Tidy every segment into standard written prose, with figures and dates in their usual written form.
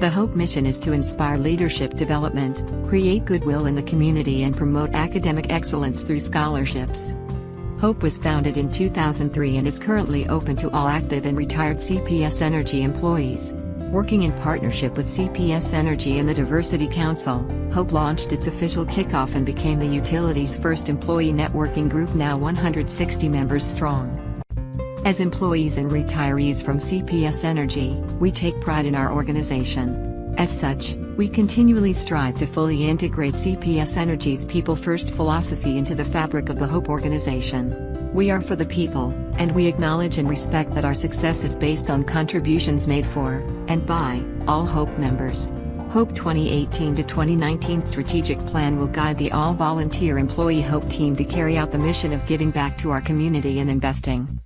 The HOPE mission is to inspire leadership development, create goodwill in the community and promote academic excellence through scholarships. HOPE was founded in 2003 and is currently open to all active and retired CPS Energy employees. Working in partnership with CPS Energy and the Diversity Council, HOPE launched its official kickoff and became the utility's first employee networking group, now 160 members strong. As employees and retirees from CPS Energy, we take pride in our organization. As such, we continually strive to fully integrate CPS Energy's people-first philosophy into the fabric of the HOPE organization. We are for the people, and we acknowledge and respect that our success is based on contributions made for, and by, all HOPE members. HOPE 2018 to 2019 strategic plan will guide the all-volunteer employee HOPE team to carry out the mission of giving back to our community and investing.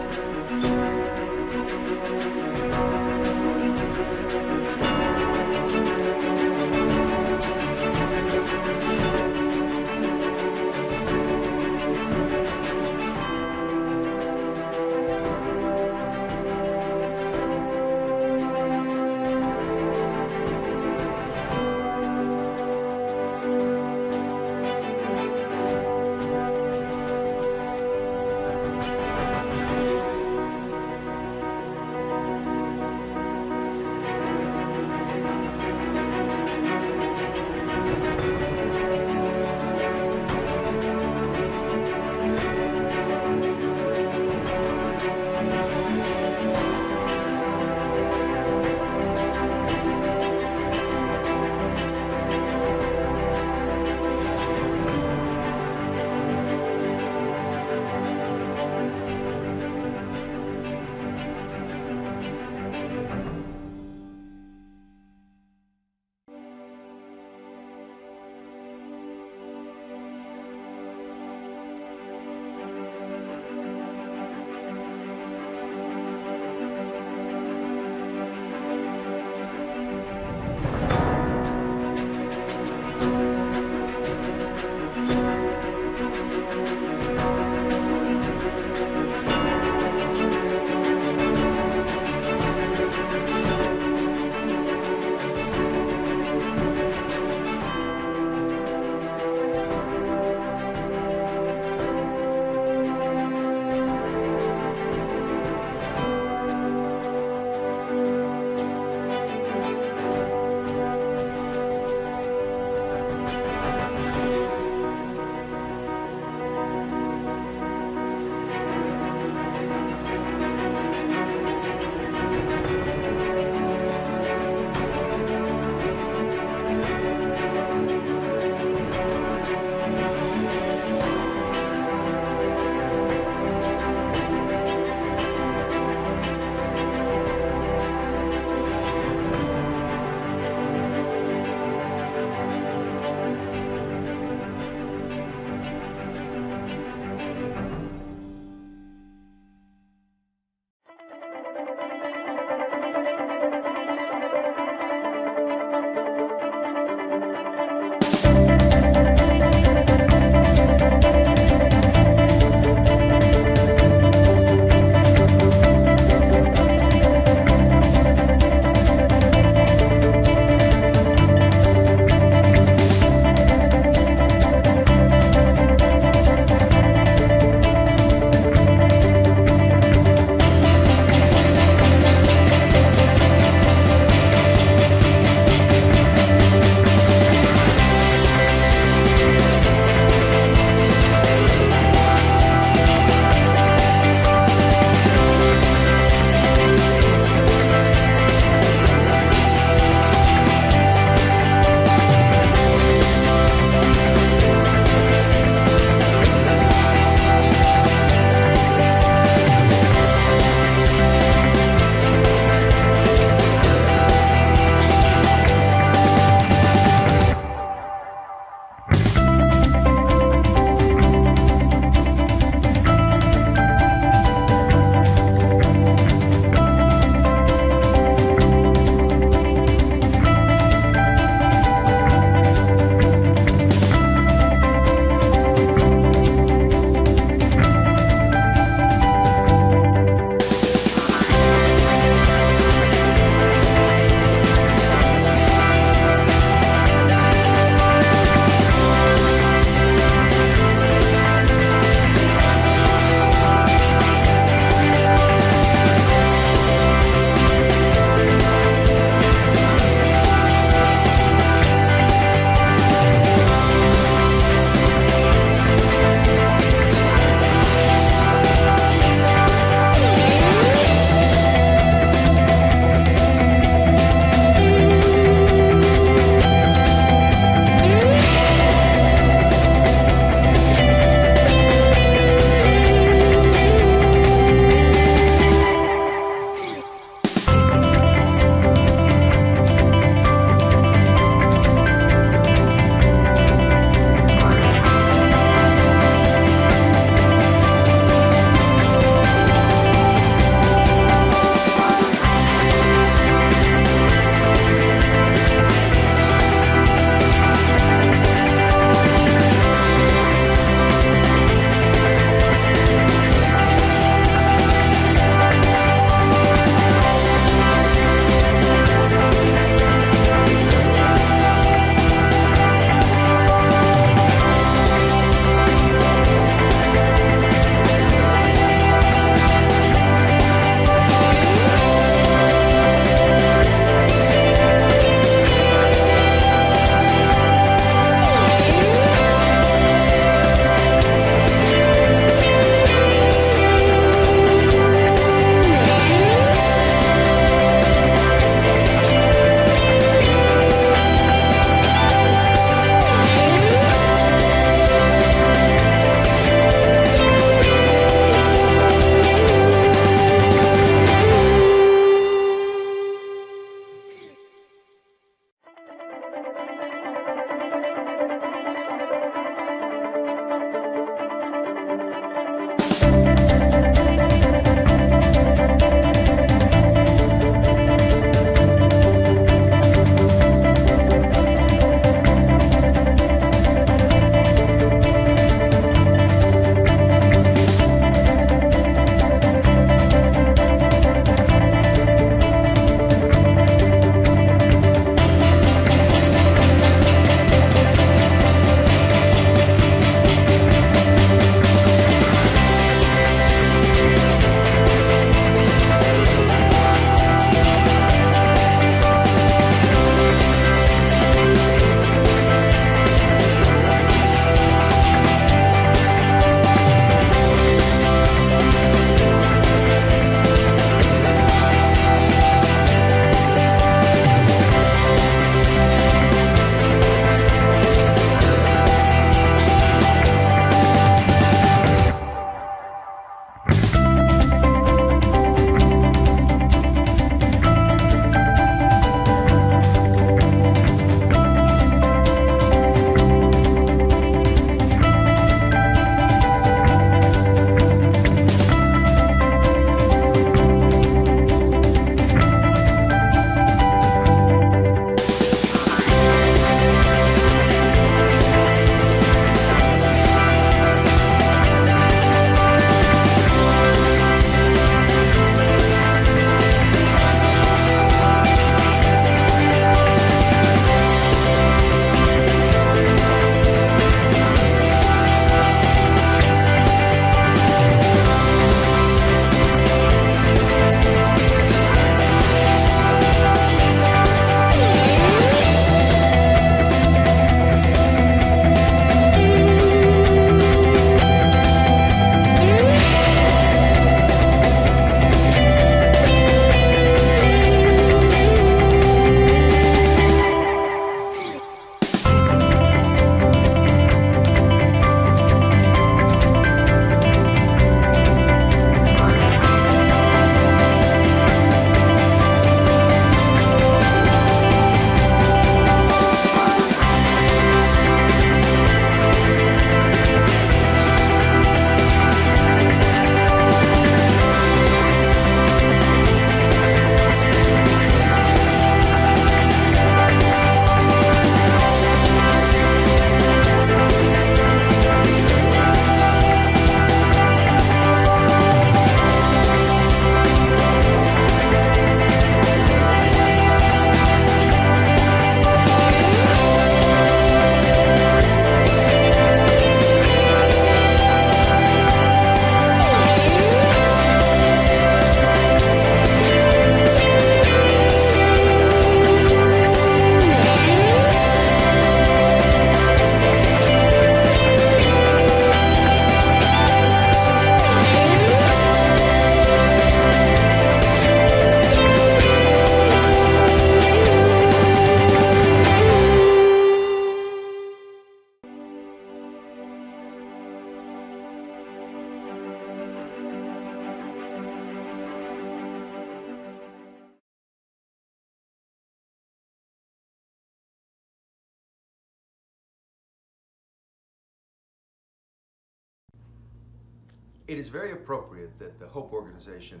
It is very appropriate that the Hope organization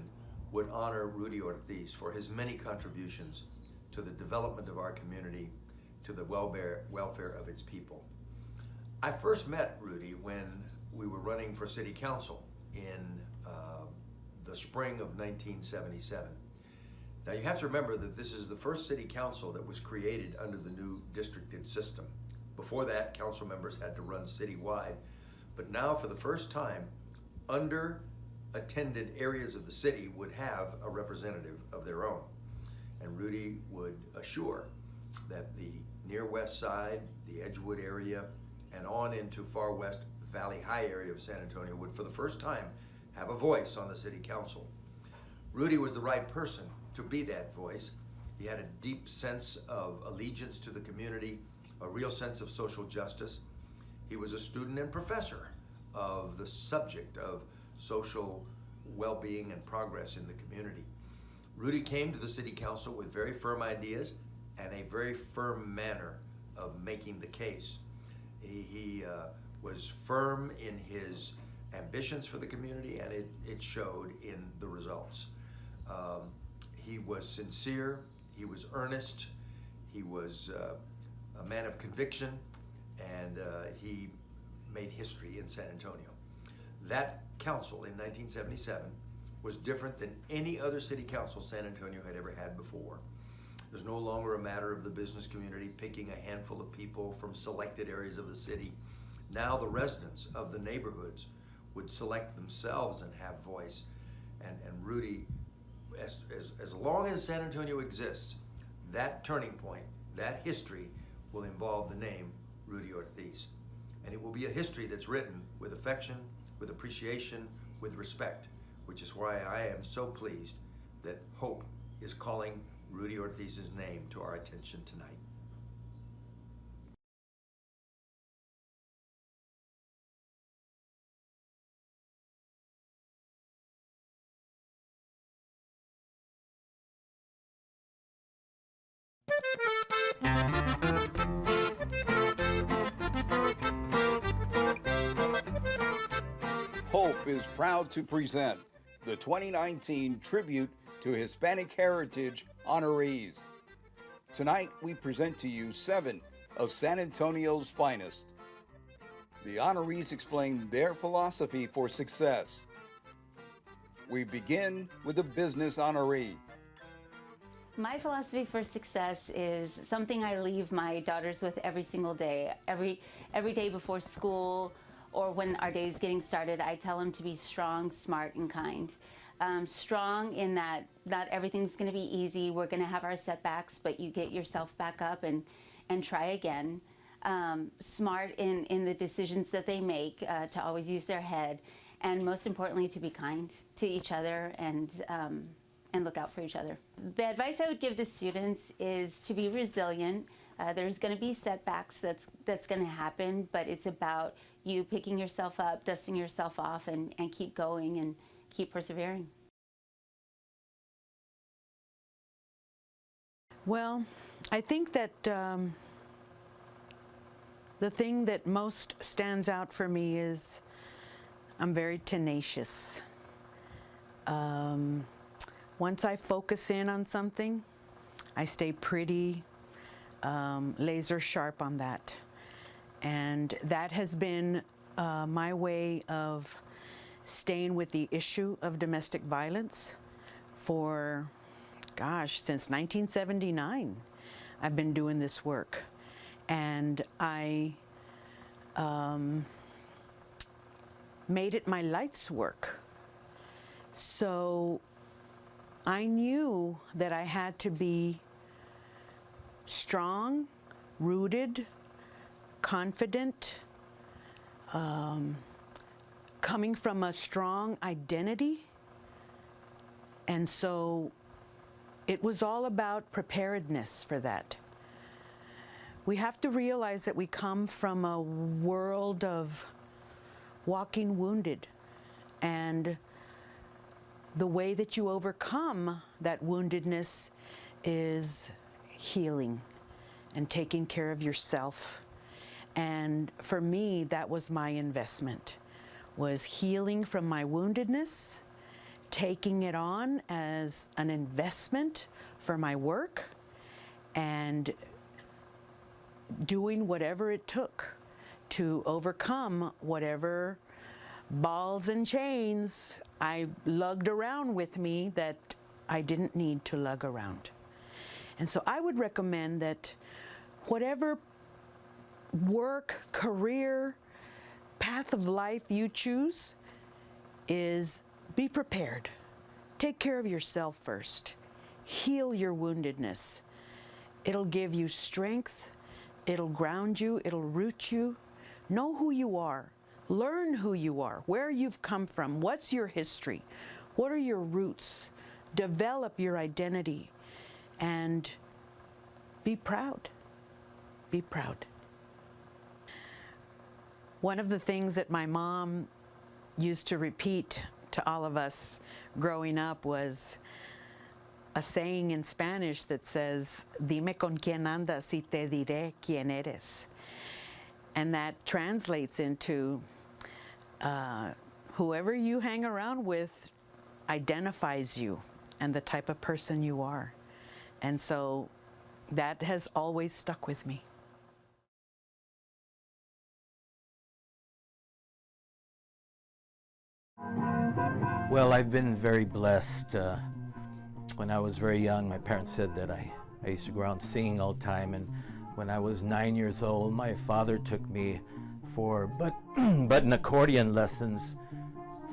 would honor Rudy Ortiz for his many contributions to the development of our community, to the welfare of its people. I first met Rudy when we were running for city council in the spring of 1977. Now you have to remember that this is the first city council that was created under the new districted system. Before that, council members had to run citywide, but now for the first time, under-attended areas of the city would have a representative of their own. And Rudy would assure that the near west side, the Edgewood area, and on into far west Valley High area of San Antonio would for the first time have a voice on the city council. Rudy was the right person to be that voice. He had a deep sense of allegiance to the community, a real sense of social justice. He was a student and professor of the subject of social well-being and progress in the community. Rudy came to the city council with very firm ideas and a very firm manner of making the case. He was firm in his ambitions for the community, and it showed in the results. He was sincere, he was earnest, he was a man of conviction, and he made history in San Antonio. That council in 1977 was different than any other city council San Antonio had ever had before. There's no longer a matter of the business community picking a handful of people from selected areas of the city. Now the residents of the neighborhoods would select themselves and have voice. And Rudy, as long as San Antonio exists, that turning point, that history will involve the name Rudy Ortiz. And it will be a history that's written with affection, with appreciation, with respect, which is why I am so pleased that Hope is calling Rudy Ortiz's name to our attention tonight. Hope is proud to present the 2019 Tribute to Hispanic Heritage honorees. Tonight, we present to you 7 of San Antonio's finest. The honorees explain their philosophy for success. We begin with a business honoree. My philosophy for success is something I leave my daughters with every single day. Every day before school or when our day is getting started, I tell them to be strong, smart, and kind. Strong in that not everything's going to be easy. We're going to have our setbacks, but you get yourself back up and try again. Smart in the decisions that they make, to always use their head, and most importantly, to be kind to each other and look out for each other. The advice I would give the students is to be resilient. There's going to be setbacks that's going to happen, but it's about you picking yourself up, dusting yourself off, and keep going and keep persevering. Well, I think that the thing that most stands out for me is I'm very tenacious. Once I focus in on something, I stay pretty laser sharp on that. And that has been my way of staying with the issue of domestic violence for, gosh, since 1979. I've been doing this work. And I made it my life's work. So I knew that I had to be strong, rooted, confident, coming from a strong identity. And so it was all about preparedness for that. We have to realize that we come from a world of walking wounded, and the way that you overcome that woundedness is healing and taking care of yourself. And for me, that was my investment, was healing from my woundedness, taking it on as an investment for my work, and doing whatever it took to overcome whatever balls and chains I lugged around with me that I didn't need to lug around. And so I would recommend that whatever work, career, path of life you choose is be prepared. Take care of yourself first. Heal your woundedness. It'll give you strength. It'll ground you. It'll root you. Know who you are. Learn who you are, where you've come from, what's your history, what are your roots. Develop your identity and be proud. Be proud. One of the things that my mom used to repeat to all of us growing up was a saying in Spanish that says, "Dime con quién andas y te diré quién eres." And that translates into whoever you hang around with identifies you and the type of person you are. And so that has always stuck with me. Well, I've been very blessed. When I was very young, my parents said that I used to go around singing all the time, and when I was 9 years old, my father took me for button accordion lessons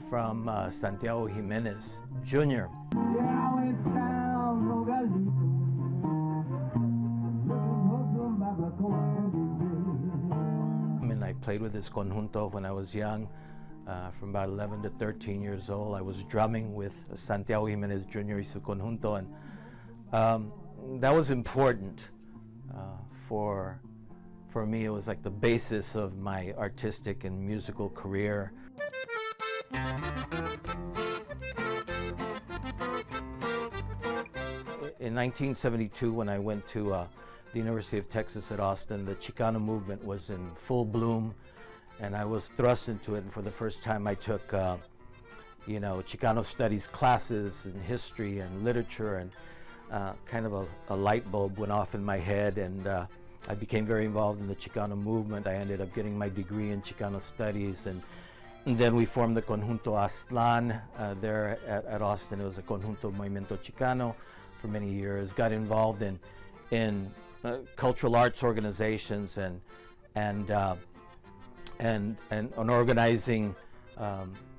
from Santiago Jimenez Jr. And I played with his conjunto when I was young. From about 11 to 13 years old, I was drumming with Santiago Jimenez Jr. y su conjunto, and that was important for me. It was like the basis of my artistic and musical career. In 1972, when I went to the University of Texas at Austin, the Chicano movement was in full bloom, and I was thrust into it. And for the first time, I took, Chicano studies classes in history and literature, and kind of a light bulb went off in my head, and I became very involved in the Chicano movement. I ended up getting my degree in Chicano studies, and then we formed the Conjunto Aztlán there at Austin. It was a Conjunto Movimiento Chicano for many years. Got involved in cultural arts organizations and on organizing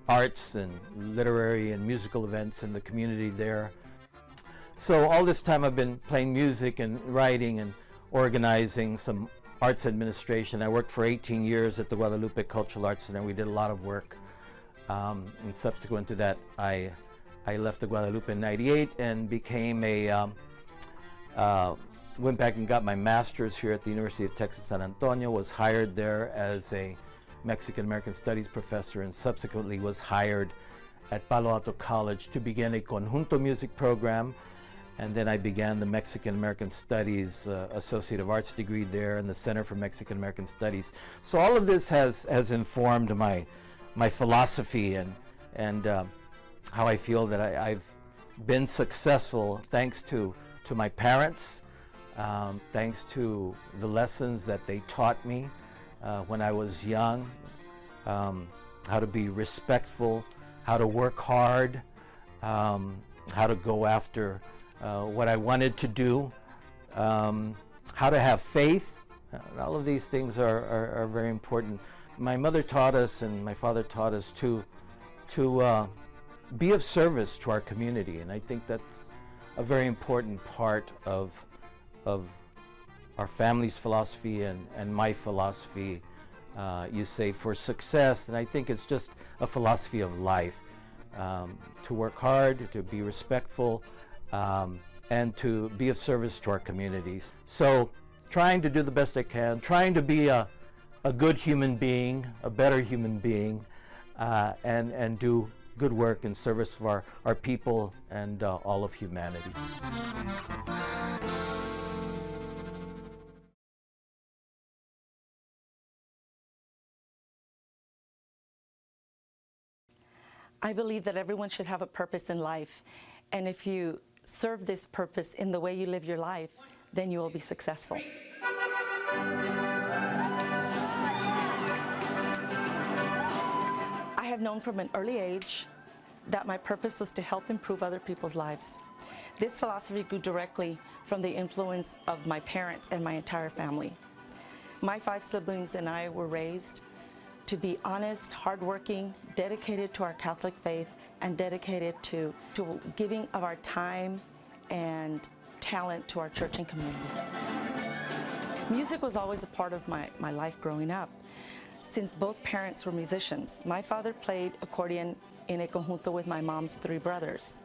arts and literary and musical events in the community there. So all this time I've been playing music and writing and organizing some arts administration. I worked for 18 years at the Guadalupe Cultural Arts Center. We did a lot of work. And subsequent to that, I left the Guadalupe in '98 and became went back and got my master's here at the University of Texas San Antonio, was hired there as a Mexican-American Studies professor, and subsequently was hired at Palo Alto College to begin a conjunto music program. And then I began the Mexican-American Studies Associate of Arts degree there in the Center for Mexican-American Studies. So all of this has informed my philosophy and how I feel that I've been successful thanks to my parents, thanks to the lessons that they taught me when I was young, how to be respectful, how to work hard, how to go after what I wanted to do, how to have faith. All of these things are very important. My mother taught us and my father taught us to be of service to our community, and I think that's a very important part of our family's philosophy and my philosophy. You say for success, and I think it's just a philosophy of life, to work hard, to be respectful, and to be of service to our communities. So trying to do the best I can, trying to be a good human being, a better human being, and do good work in service of our people and all of humanity. I believe that everyone should have a purpose in life, and if you serve this purpose in the way you live your life, then you will be successful. I have known from an early age that my purpose was to help improve other people's lives. This philosophy grew directly from the influence of my parents and my entire family. My 5 siblings and I were raised to be honest, hardworking, dedicated to our Catholic faith, and dedicated to giving of our time and talent to our church and community. Music was always a part of my life growing up, since both parents were musicians. My father played accordion in a conjunto with my mom's 3 brothers.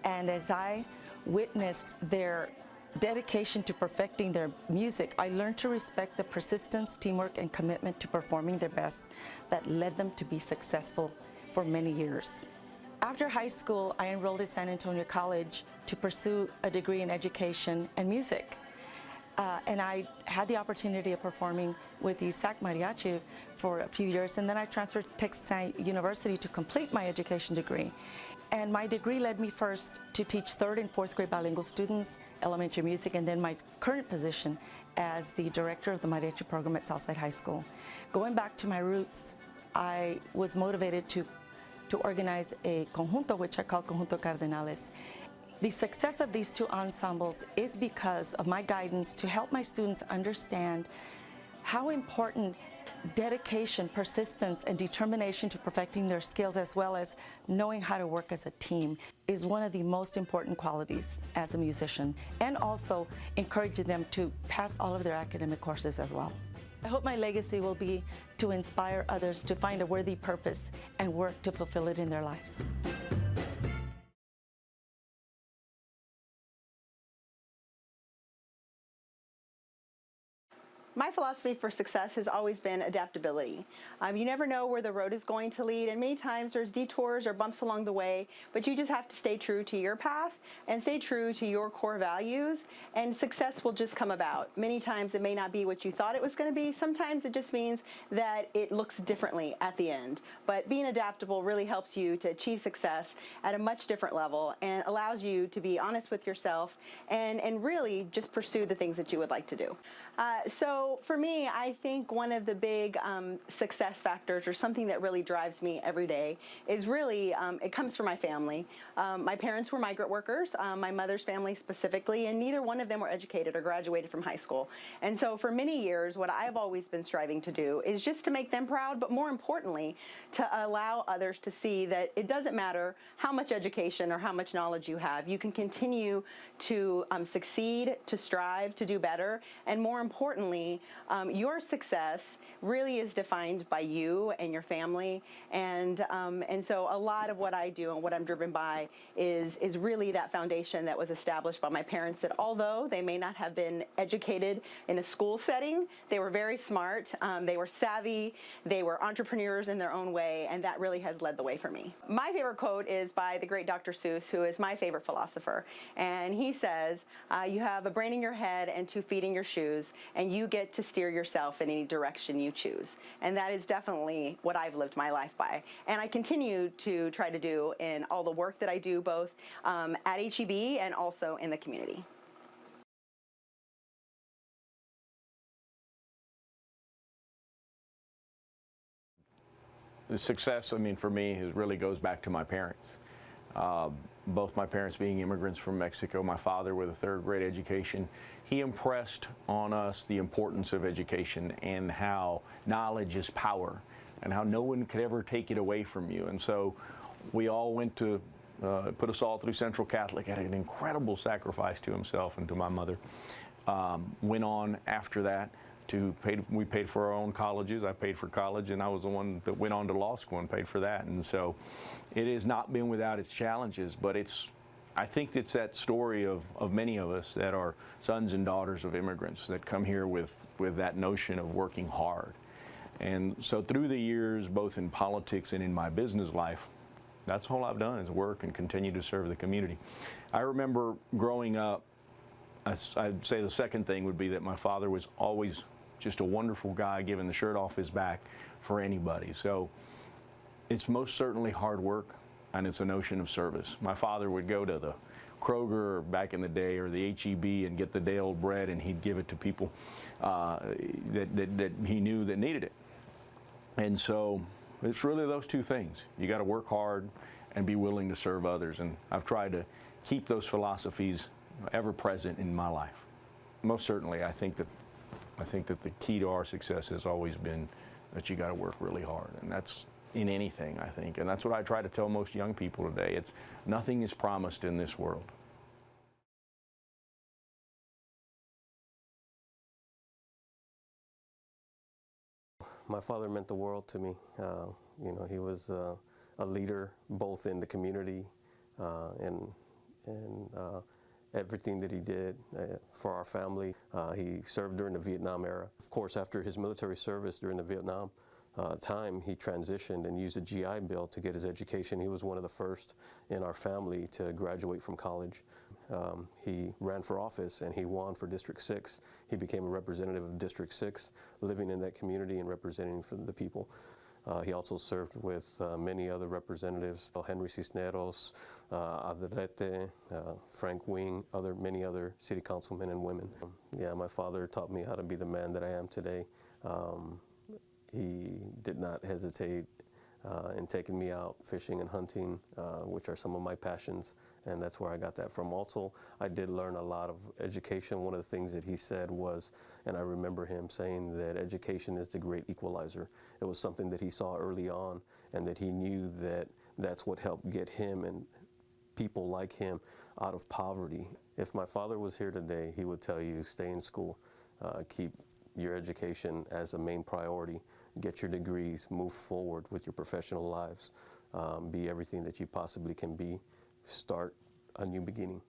And as I witnessed their dedication to perfecting their music, I learned to respect the persistence, teamwork, and commitment to performing their best that led them to be successful for many years. After high school, I enrolled at San Antonio College to pursue a degree in education and music. And I had the opportunity of performing with the SAC Mariachi for a few years, and then I transferred to Texas University to complete my education degree. And my degree led me first to teach 3rd and 4th grade bilingual students elementary music, and then my current position as the director of the Mariachi program at Southside High School. Going back to my roots, I was motivated to organize a conjunto, which I call Conjunto Cardenales. The success of these 2 ensembles is because of my guidance to help my students understand how important dedication, persistence, and determination to perfecting their skills, as well as knowing how to work as a team, is one of the most important qualities as a musician, and also encouraging them to pass all of their academic courses as well. I hope my legacy will be to inspire others to find a worthy purpose and work to fulfill it in their lives. My philosophy for success has always been adaptability. You never know where the road is going to lead, and many times there's detours or bumps along the way, but you just have to stay true to your path and stay true to your core values, and success will just come about. Many times it may not be what you thought it was going to be. Sometimes it just means that it looks differently at the end. But being adaptable really helps you to achieve success at a much different level and allows you to be honest with yourself and really just pursue the things that you would like to do. So for me, I think one of the big success factors, or something that really drives me every day, is really, it comes from my family. My parents were migrant workers, my mother's family specifically, and neither one of them were educated or graduated from high school. And so for many years, what I've always been striving to do is just to make them proud, but more importantly, to allow others to see that it doesn't matter how much education or how much knowledge you have. You can continue to succeed, to strive, to do better, and more importantly, your success really is defined by you and your family, and so a lot of what I do and what I'm driven by is really that foundation that was established by my parents, that although they may not have been educated in a school setting, they were very smart, they were savvy, they were entrepreneurs in their own way, and that really has led the way for me. My favorite quote is by the great Dr. Seuss, who is my favorite philosopher, and he says, you have a brain in your head and 2 feet in your shoes, and you get to steer yourself in any direction you choose. And that is definitely what I've lived my life by. And I continue to try to do in all the work that I do, both at HEB and also in the community. The success, I mean, for me, really goes back to my parents. Both my parents being immigrants from Mexico, my father with a 3rd grade education. He impressed on us the importance of education and how knowledge is power and how no one could ever take it away from you. And so we all went to, put us all through Central Catholic, at an incredible sacrifice to himself and to my mother. Went on after that we paid for our own colleges. I paid for college, and I was the one that went on to law school and paid for that. And so it has not been without its challenges, but I think it's that story of many of us that are sons and daughters of immigrants that come here with that notion of working hard. And so through the years, both in politics and in my business life, that's all I've done is work and continue to serve the community. I remember growing up, I'd say the second thing would be that my father was always just a wonderful guy, giving the shirt off his back for anybody. So it's most certainly hard work. and it's a notion of service. My father would go to the Kroger back in the day, or the H-E-B, and get the day-old bread, and he'd give it to people that he knew that needed it. And so it's really those two things. You got to work hard and be willing to serve others. And I've tried to keep those philosophies ever present in my life. Most certainly, I think that the key to our success has always been that you got to work really hard, and that's in anything, I think. And that's what I try to tell most young people today. It's nothing is promised in this world. My father meant the world to me. You know, he was a leader both in the community and everything that he did for our family. He served during the Vietnam era. Of course, after his military service during the Vietnam time, he transitioned and used a GI Bill to get his education. He was one of the first in our family to graduate from college. He ran for office and he won for District 6. He became a representative of District 6, living in that community and representing for the people. He also served with many other representatives, Henry Cisneros, Adrete, Frank Wing, many other city councilmen and women. Yeah, my father taught me how to be the man that I am today. He did not hesitate in taking me out fishing and hunting, which are some of my passions, and that's where I got that from. Also, I did learn a lot of education. One of the things that he said was, and I remember him saying that education is the great equalizer. It was something that he saw early on, and that he knew that that's what helped get him and people like him out of poverty. If my father was here today, he would tell you, stay in school, keep your education as a main priority, get your degrees, move forward with your professional lives, be everything that you possibly can be, start a new beginning.